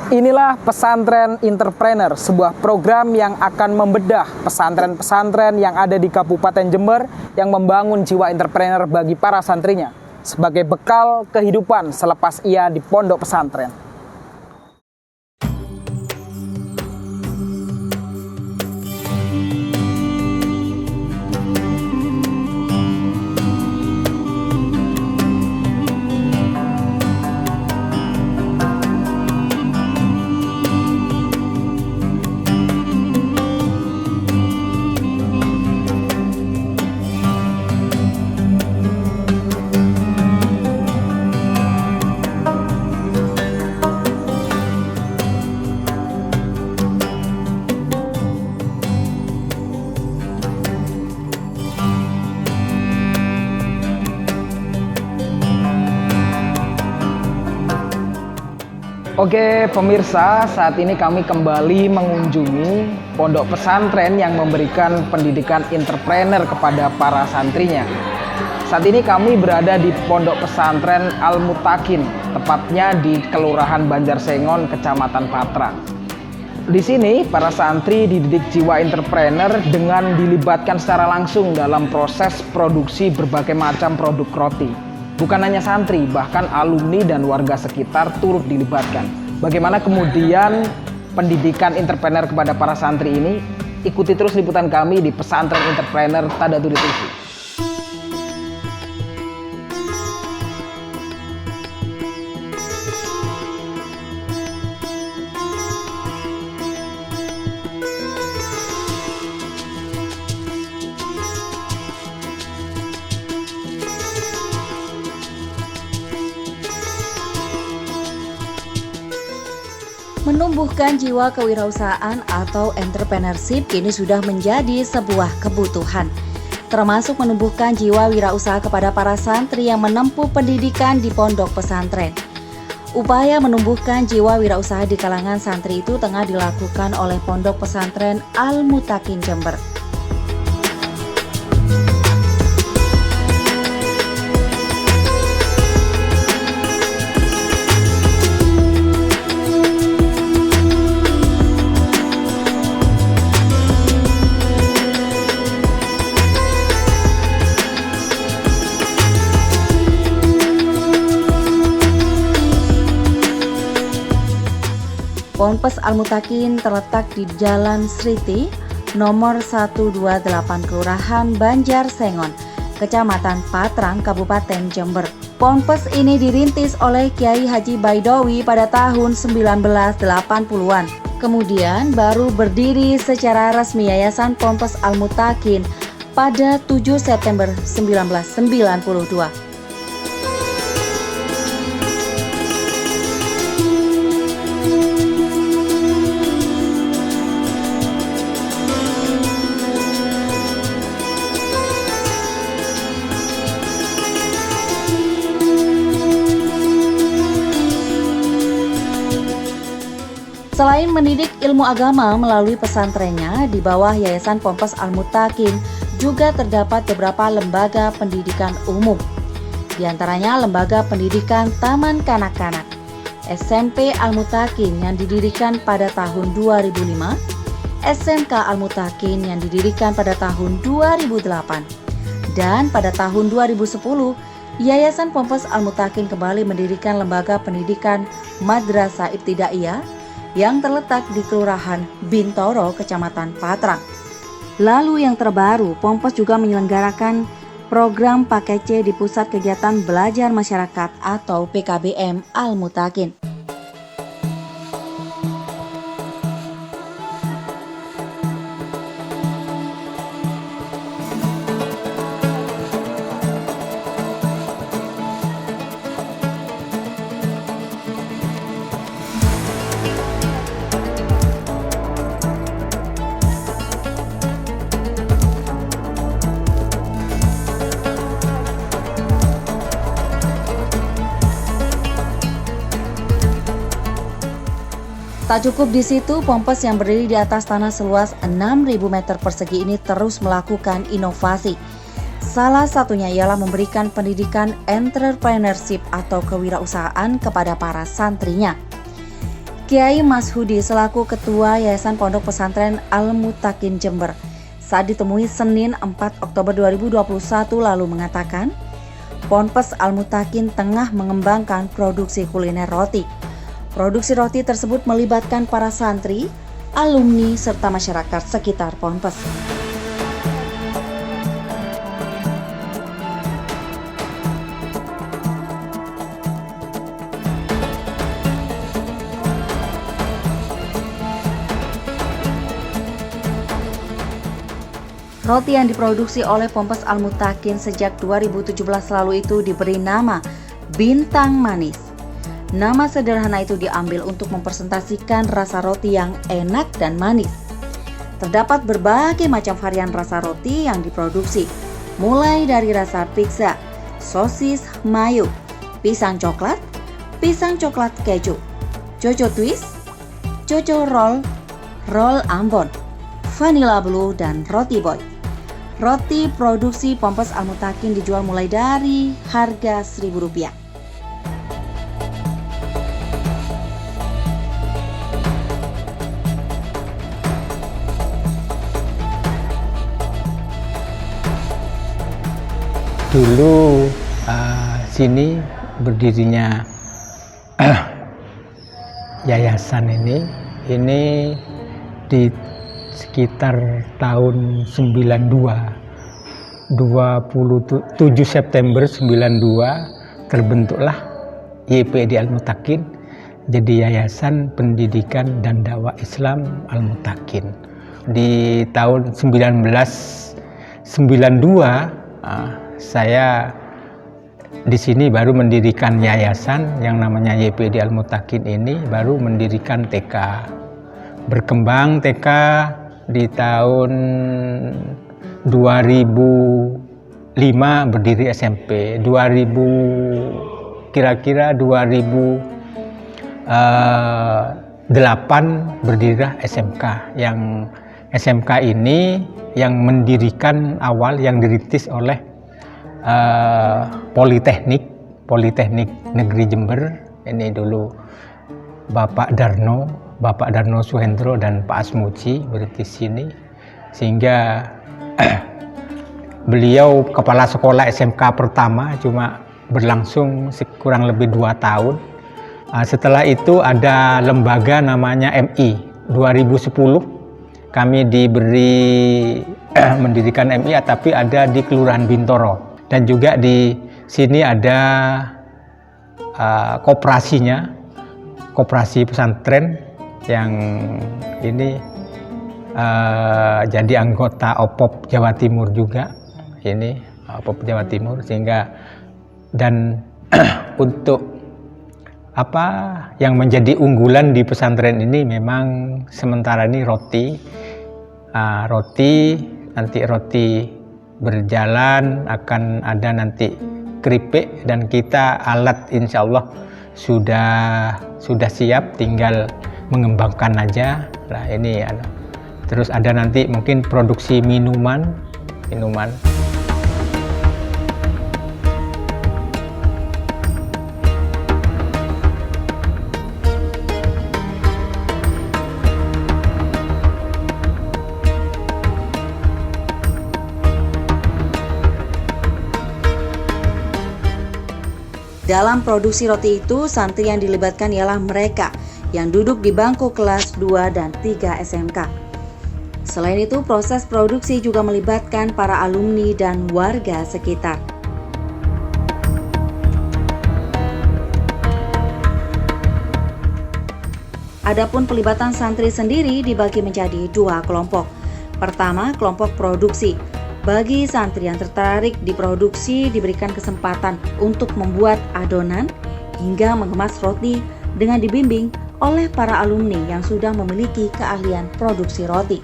Inilah Pesantren Entrepreneur, sebuah program yang akan membedah pesantren-pesantren yang ada di Kabupaten Jember yang membangun jiwa entrepreneur bagi para santrinya sebagai bekal kehidupan selepas ia di pondok pesantren. Oke pemirsa, saat ini kami kembali mengunjungi pondok pesantren yang memberikan pendidikan entrepreneur kepada para santrinya. Saat ini kami berada di pondok pesantren Al-Mutakin, tepatnya di Kelurahan Banjarsengon, Kecamatan Patra. Di sini para santri dididik jiwa entrepreneur dengan dilibatkan secara langsung dalam proses produksi berbagai macam produk roti. Bukan hanya santri, bahkan alumni dan warga sekitar turut dilibatkan. Bagaimana kemudian pendidikan entrepreneur kepada para santri ini? Ikuti terus liputan kami di Pesantren Entrepreneur Tadaduri TV. Menumbuhkan jiwa kewirausahaan atau entrepreneurship kini sudah menjadi sebuah kebutuhan, termasuk menumbuhkan jiwa wirausaha kepada para santri yang menempuh pendidikan di pondok pesantren. Upaya menumbuhkan jiwa wirausaha di kalangan santri itu tengah dilakukan oleh pondok pesantren Al-Mutakin Jember. Ponpes Al-Mutakin terletak di Jalan Sriti, nomor 128 Kelurahan Banjarsengon, Kecamatan Patrang, Kabupaten Jember. Ponpes ini dirintis oleh Kiai Haji Baidowi pada tahun 1980-an. Kemudian baru berdiri secara resmi Yayasan Ponpes Al-Mutakin pada 7 September 1992. Selain mendidik ilmu agama melalui pesantrennya, di bawah Yayasan Ponpes Al-Mutakin juga terdapat beberapa lembaga pendidikan umum. Di antaranya Lembaga Pendidikan Taman Kanak-Kanak, SMP Al-Mutakin yang didirikan pada tahun 2005, SMK Al-Mutakin yang didirikan pada tahun 2008, dan pada tahun 2010, Yayasan Ponpes Al-Mutakin kembali mendirikan Lembaga Pendidikan Madrasah Ibtidaiyah yang terletak di Kelurahan Bintoro, Kecamatan Patrang. Lalu yang terbaru, Ponpes juga menyelenggarakan program paket C di Pusat Kegiatan Belajar Masyarakat atau PKBM Al-Mutakin. Tak cukup di situ, Ponpes yang berdiri di atas tanah seluas 6.000 meter persegi ini terus melakukan inovasi. Salah satunya ialah memberikan pendidikan entrepreneurship atau kewirausahaan kepada para santrinya. Kiai Mashudi selaku Ketua Yayasan Pondok Pesantren Al-Mutakin Jember saat ditemui Senin 4 Oktober 2021 lalu mengatakan, Ponpes Al-Mutakin tengah mengembangkan produksi kuliner roti. Produksi roti tersebut melibatkan para santri, alumni, serta masyarakat sekitar Ponpes. Roti yang diproduksi oleh Ponpes Al-Mutakin sejak 2017 lalu itu diberi nama Bintang Manis. Nama sederhana itu diambil untuk mempresentasikan rasa roti yang enak dan manis. Terdapat berbagai macam varian rasa roti yang diproduksi, mulai dari rasa pizza, sosis, mayo, pisang coklat keju, coco twist, coco roll, roll Ambon, vanilla blue, dan roti boy. Roti produksi Ponpes Al-Mutakin dijual mulai dari harga Rp1.000. Dulu sini berdirinya yayasan ini di sekitar tahun 92, 27 September 92 terbentuklah YPD Al-Mutakin jadi Yayasan Pendidikan dan Dakwah Islam Al-Mutakin. Di tahun 1992 saya di sini baru mendirikan yayasan yang namanya YPD Al-Mutakin ini, baru mendirikan TK. Berkembang TK di tahun 2005 berdiri SMP, kira-kira 2008 berdirilah SMK. Yang SMK ini yang mendirikan awal, yang dirintis oleh Politeknik Negeri Jember. Ini dulu Bapak Darno Suhendro dan Pak Asmuji berarti sini, sehingga beliau kepala sekolah SMK pertama cuma berlangsung kurang lebih 2 tahun. Setelah itu ada lembaga namanya MI. 2010 kami diberi mendirikan MI, tapi ada di Kelurahan Bintoro, dan juga di sini ada koperasinya, koperasi pesantren yang ini jadi anggota OPOP Jawa Timur juga, ini OPOP Jawa Timur, sehingga dan untuk apa yang menjadi unggulan di pesantren ini memang sementara ini roti, nanti roti berjalan, akan ada nanti keripik, dan kita alat insya Allah sudah siap, tinggal mengembangkan aja. Nah ini terus ada nanti mungkin produksi minuman. Dalam produksi roti itu, santri yang dilibatkan ialah mereka yang duduk di bangku kelas 2 dan 3 SMK. Selain itu, proses produksi juga melibatkan para alumni dan warga sekitar. Adapun pelibatan santri sendiri dibagi menjadi 2 kelompok. Pertama, kelompok produksi. Bagi santri yang tertarik di produksi diberikan kesempatan untuk membuat adonan hingga mengemas roti dengan dibimbing oleh para alumni yang sudah memiliki keahlian produksi roti.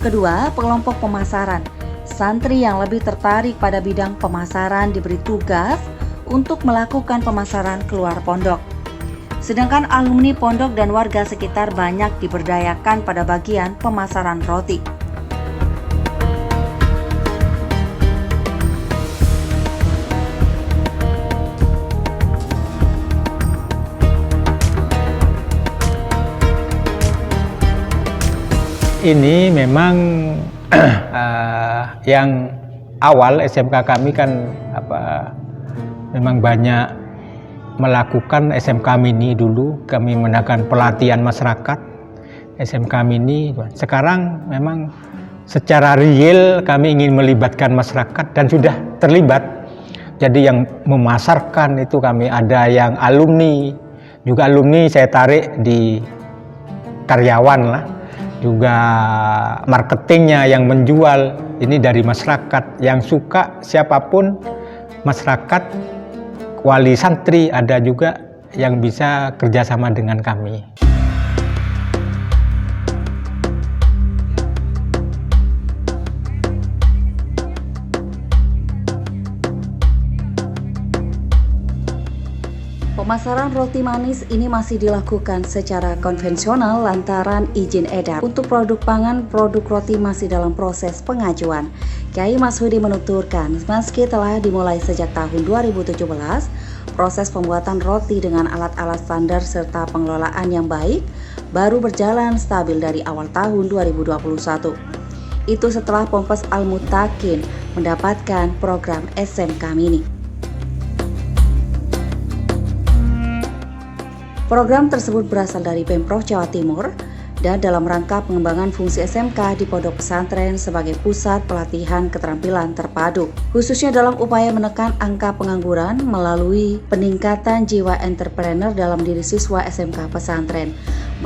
Kedua, kelompok pemasaran. Santri yang lebih tertarik pada bidang pemasaran diberi tugas untuk melakukan pemasaran keluar pondok. Sedangkan alumni pondok dan warga sekitar banyak diberdayakan pada bagian pemasaran roti. Ini memang yang awal SMK kami kan memang banyak melakukan SMK Mini dulu. Kami mengadakan pelatihan masyarakat SMK Mini. Sekarang memang secara real kami ingin melibatkan masyarakat dan sudah terlibat. Jadi yang memasarkan itu kami ada yang alumni, juga alumni saya tarik di karyawan lah. Juga marketingnya yang menjual ini dari masyarakat yang suka, siapapun masyarakat, wali santri ada juga yang bisa kerjasama dengan kami. Pemasaran roti manis ini masih dilakukan secara konvensional lantaran izin edar. Untuk produk pangan, produk roti masih dalam proses pengajuan. Kiai Masudi menuturkan, meski telah dimulai sejak tahun 2017, proses pembuatan roti dengan alat-alat standar serta pengelolaan yang baik baru berjalan stabil dari awal tahun 2021. Itu setelah Ponpes Al-Mutakin mendapatkan program SMK Mini. Program tersebut berasal dari Pemprov Jawa Timur dan dalam rangka pengembangan fungsi SMK di pondok pesantren sebagai pusat pelatihan keterampilan terpadu, khususnya dalam upaya menekan angka pengangguran melalui peningkatan jiwa entrepreneur dalam diri siswa SMK pesantren.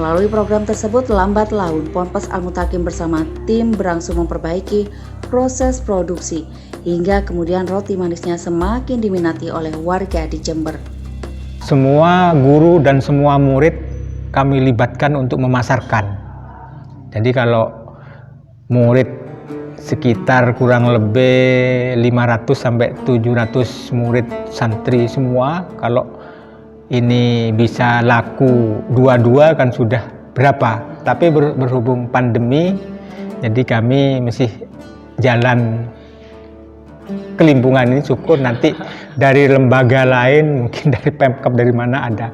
Melalui program tersebut, lambat laun Ponpes Al-Mutakin bersama tim berangsur memperbaiki proses produksi hingga kemudian roti manisnya semakin diminati oleh warga di Jember. Semua guru dan semua murid kami libatkan untuk memasarkan. Jadi kalau murid sekitar kurang lebih 500 sampai 700 murid santri semua, kalau ini bisa laku dua-dua kan sudah berapa. Tapi berhubung pandemi, jadi kami masih jalan kelimpungan ini. Syukur nanti dari lembaga lain, mungkin dari Pemkab dari mana ada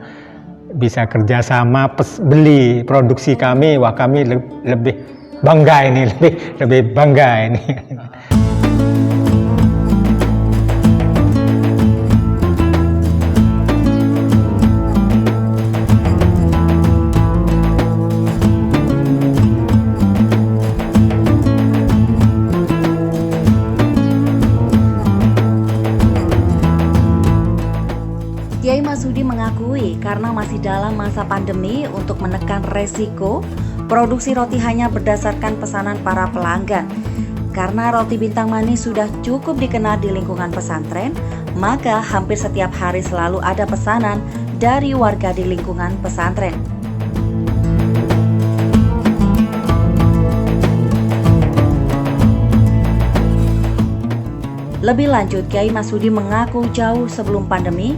bisa kerjasama beli produksi kami. Wah, kami lebih bangga ini, lebih bangga ini. Kiai Masudi mengakui karena masih dalam masa pandemi, untuk menekan resiko, produksi roti hanya berdasarkan pesanan para pelanggan. Karena roti bintang manis sudah cukup dikenal di lingkungan pesantren, maka hampir setiap hari selalu ada pesanan dari warga di lingkungan pesantren. Lebih lanjut, Kiai Masudi mengaku jauh sebelum pandemi,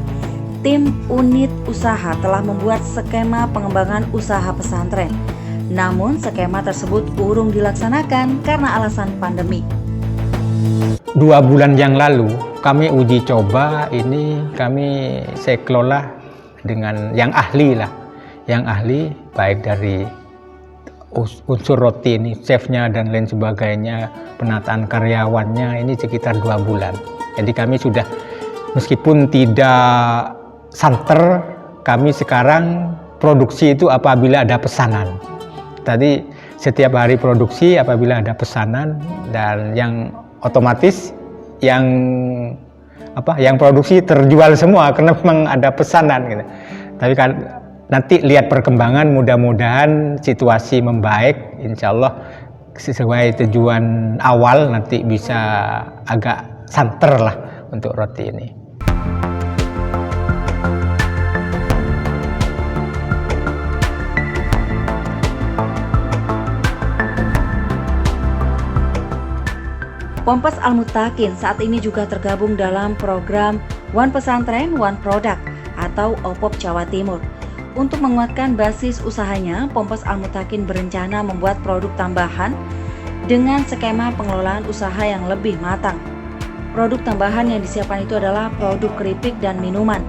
tim unit usaha telah membuat skema pengembangan usaha pesantren. Namun skema tersebut urung dilaksanakan karena alasan pandemi. 2 bulan yang lalu kami uji coba ini, saya kelola dengan yang ahli lah. Yang ahli baik dari unsur roti ini, chefnya dan lain sebagainya, penataan karyawannya, ini sekitar 2 bulan. Jadi kami sudah, meskipun tidak santer, kami sekarang produksi itu apabila ada pesanan. Tadi setiap hari produksi apabila ada pesanan, dan yang otomatis yang produksi terjual semua karena memang ada pesanan gitu. Tapi kan nanti lihat perkembangan, mudah-mudahan situasi membaik, insya Allah sesuai tujuan awal nanti bisa agak santer lah untuk roti ini. Ponpes Al-Mutakin saat ini juga tergabung dalam program One Pesantren, One Product atau OPOP Jawa Timur. Untuk menguatkan basis usahanya, Ponpes Al-Mutakin berencana membuat produk tambahan dengan skema pengelolaan usaha yang lebih matang. Produk tambahan yang disiapkan itu adalah produk keripik dan minuman.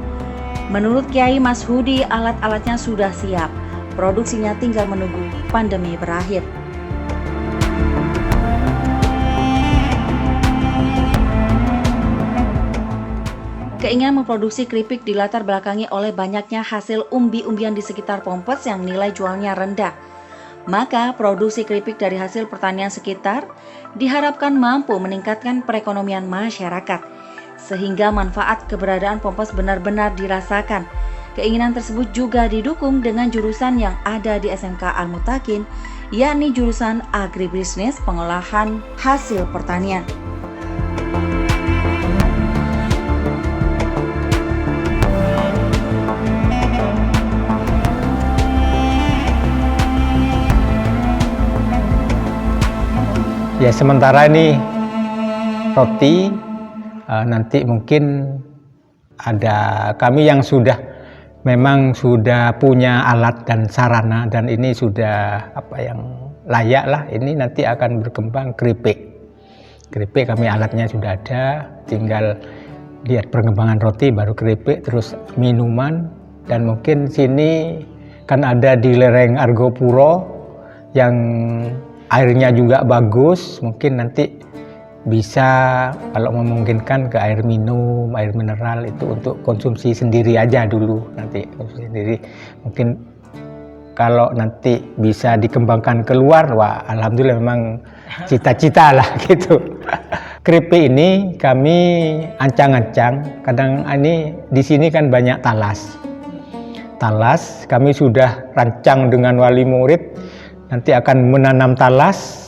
Menurut Kiai Mas Hudi, alat-alatnya sudah siap. Produksinya tinggal menunggu pandemi berakhir. Keinginan memproduksi keripik dilatar belakangi oleh banyaknya hasil umbi-umbian di sekitar Ponpes yang nilai jualnya rendah. Maka produksi keripik dari hasil pertanian sekitar diharapkan mampu meningkatkan perekonomian masyarakat, sehingga manfaat keberadaan Ponpes benar-benar dirasakan. Keinginan tersebut juga didukung dengan jurusan yang ada di SMK Al-Mutakin, yakni jurusan agribisnis pengolahan hasil pertanian. Ya, sementara ini roti, nanti mungkin ada kami yang memang sudah punya alat dan sarana, dan ini sudah yang layak lah. Ini nanti akan berkembang keripik. Keripik kami alatnya sudah ada, tinggal lihat perkembangan roti baru keripik, terus minuman, dan mungkin sini kan ada di lereng Argopuro yang airnya juga bagus, mungkin nanti bisa kalau memungkinkan ke air minum, air mineral itu untuk konsumsi sendiri aja dulu, nanti konsumsi sendiri. Mungkin kalau nanti bisa dikembangkan keluar, wah alhamdulillah, memang cita-cita lah gitu. Keripik ini kami ancang-ancang, kadang ini di sini kan banyak talas. Talas kami sudah rancang dengan wali murid, nanti akan menanam talas,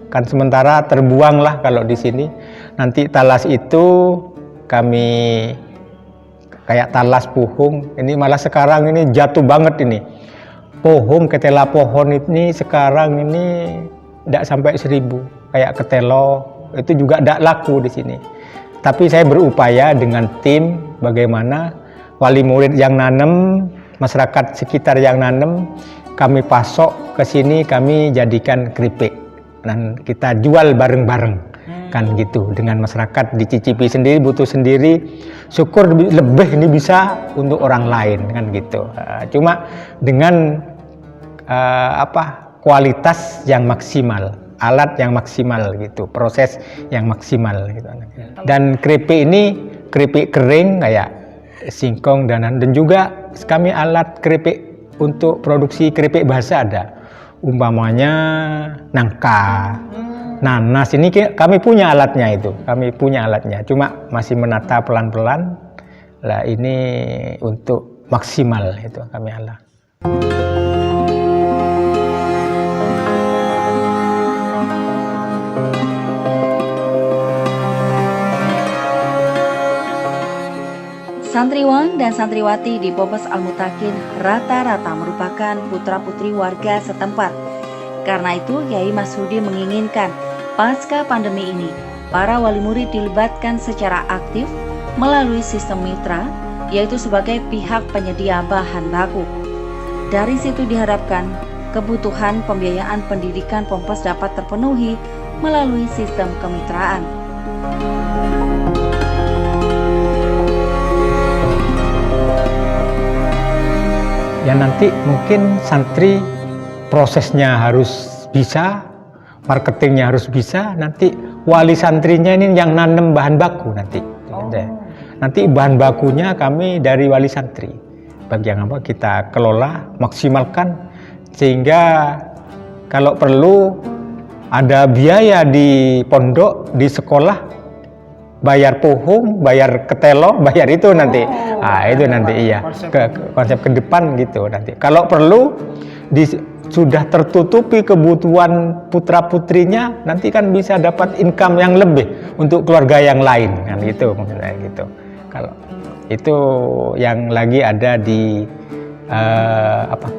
kan sementara terbuang lah kalau di sini. Nanti talas itu kami kayak talas pohon, ini malah sekarang ini jatuh banget ini. Pohon, ketela pohon ini sekarang ini tidak sampai 1.000, kayak ketelo itu juga tidak laku di sini. Tapi saya berupaya dengan tim bagaimana wali murid yang nanam, masyarakat sekitar yang nanam, kami pasok ke sini, kami jadikan keripik dan kita jual bareng-bareng, kan gitu, dengan masyarakat dicicipi sendiri, butuh sendiri, syukur lebih ini bisa untuk orang lain, kan gitu. Cuma dengan kualitas yang maksimal, alat yang maksimal gitu, proses yang maksimal gitu. Dan keripik ini keripik kering kayak singkong dan juga kami alat keripik untuk produksi keripik basah ada, umpamanya nangka, nanas, ini kami punya alatnya itu, kami punya alatnya, cuma masih menata pelan-pelan lah, ini untuk maksimal itu kami alat. Santriwan dan santriwati di Ponpes Al-Mutakin rata-rata merupakan putra-putri warga setempat. Karena itu, Kiai Mas Hudi menginginkan pasca pandemi ini, para wali murid dilibatkan secara aktif melalui sistem mitra, yaitu sebagai pihak penyedia bahan baku. Dari situ diharapkan kebutuhan pembiayaan pendidikan Ponpes dapat terpenuhi melalui sistem kemitraan. Ya nanti mungkin santri prosesnya harus bisa, marketingnya harus bisa, nanti wali santrinya ini yang nanam bahan baku nanti. Nanti bahan bakunya kami dari wali santri. Bagian apa kita kelola, maksimalkan, sehingga kalau perlu ada biaya di pondok, di sekolah, bayar pohon, bayar ketelo, bayar itu nanti. Itu nanti iya, konsep ke depan gitu nanti. Kalau perlu sudah tertutupi kebutuhan putra putrinya, nanti kan bisa dapat income yang lebih untuk keluarga yang lain, kan gitu mungkin gitu. Kalau itu yang lagi ada di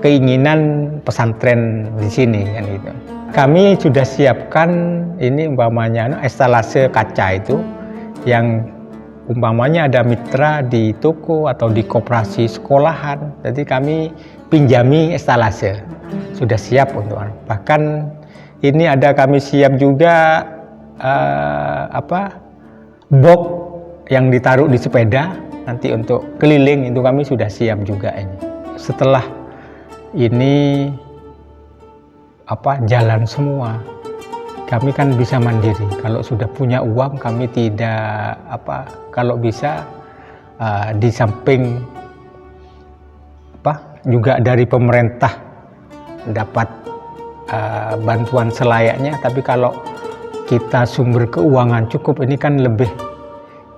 keinginan pesantren di sini, kan gitu. Kami sudah siapkan ini umpamanya instalase kaca itu yang umpamanya ada mitra di toko atau di koperasi sekolahan, jadi kami pinjami estalase, sudah siap untuk. Bahkan ini ada kami siap juga box yang ditaruh di sepeda nanti untuk keliling, itu kami sudah siap juga ini. Setelah ini jalan semua, kami kan bisa mandiri. Kalau sudah punya uang, kami tidak kalau bisa di samping juga dari pemerintah dapat bantuan selayaknya, tapi kalau kita sumber keuangan cukup, ini kan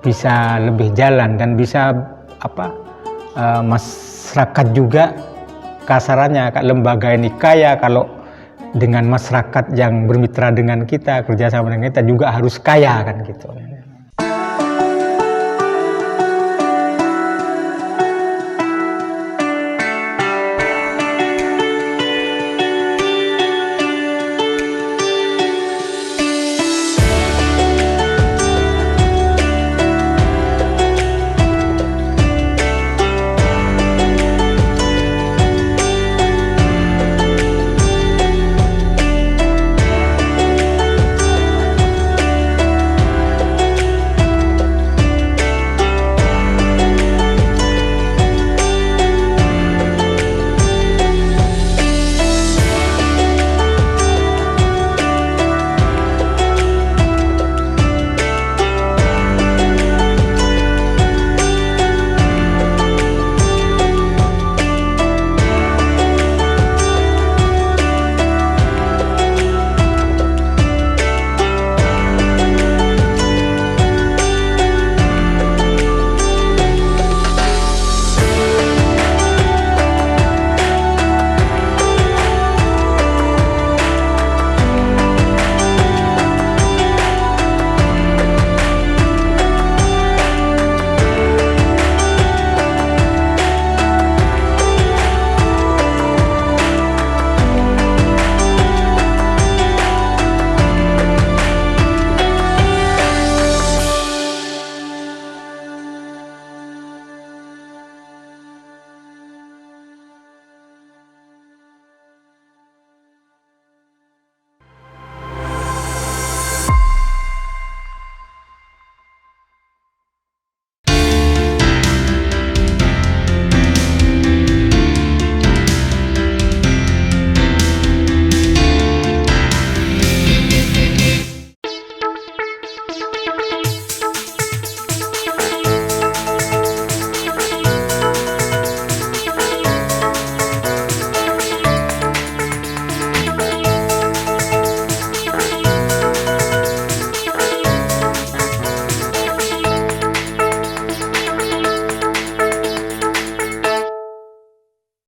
bisa lebih jalan dan bisa masyarakat juga kasarannya lembaga ini kaya kalau dengan masyarakat yang bermitra dengan kita, kerjasama dengan kita juga harus kaya kan gitu.